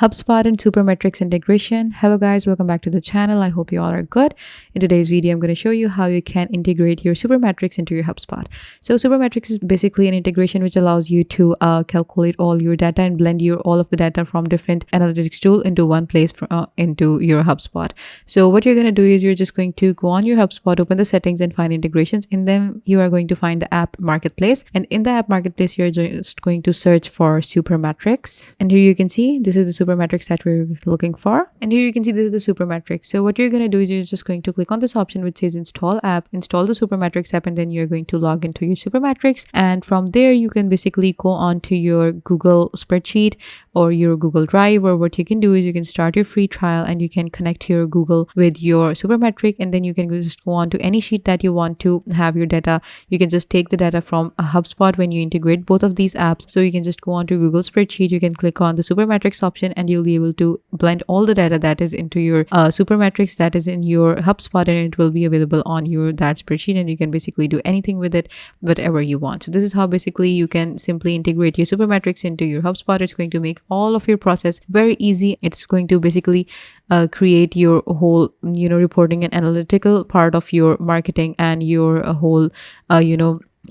HubSpot and Supermetrics integration. Hello guys, welcome back to the channel. I hope you all are good. In today's video, I'm going to show you how you can integrate your Supermetrics into your HubSpot. So Supermetrics is basically an integration which allows you to calculate all your data and blend all of the data from different analytics tool into one place into your HubSpot. So what you're going to do is you're just going to go on your HubSpot, open the settings and find integrations. In them, you are going to find the app marketplace, and in the app marketplace, you're just going to search for Supermetrics. And here you can see this is the Supermetrics that we're looking for, and here you can see this is the Supermetrics. So what you're going to do is you're just going to click on this option which says install app, install the Supermetrics app, and then you're going to log into your Supermetrics, and from there you can basically go on to your Google spreadsheet or your Google Drive, or what you can do is you can start your free trial and you can connect your Google with your Supermetric, and then you can just go on to any sheet that you want to have your data. You can just take the data from a HubSpot when you integrate both of these apps. So you can just go on to Google spreadsheet, you can click on the Supermetrics option, and you'll be able to blend all the data that is into your Supermetrics that is in your HubSpot, and it will be available on your that spreadsheet, and you can basically do anything with it, whatever you want. So this is how basically you can simply integrate your Supermetrics into your HubSpot. It's going to make all of your process very easy. It's going to basically create your whole reporting and analytical part of your marketing and your whole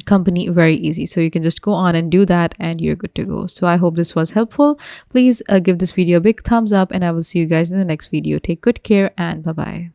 company very easy. So you can just go on and do that and you're good to go. So I hope this was helpful. Please give this video a big thumbs up, and I will see you guys in the next video. Take good care and bye bye.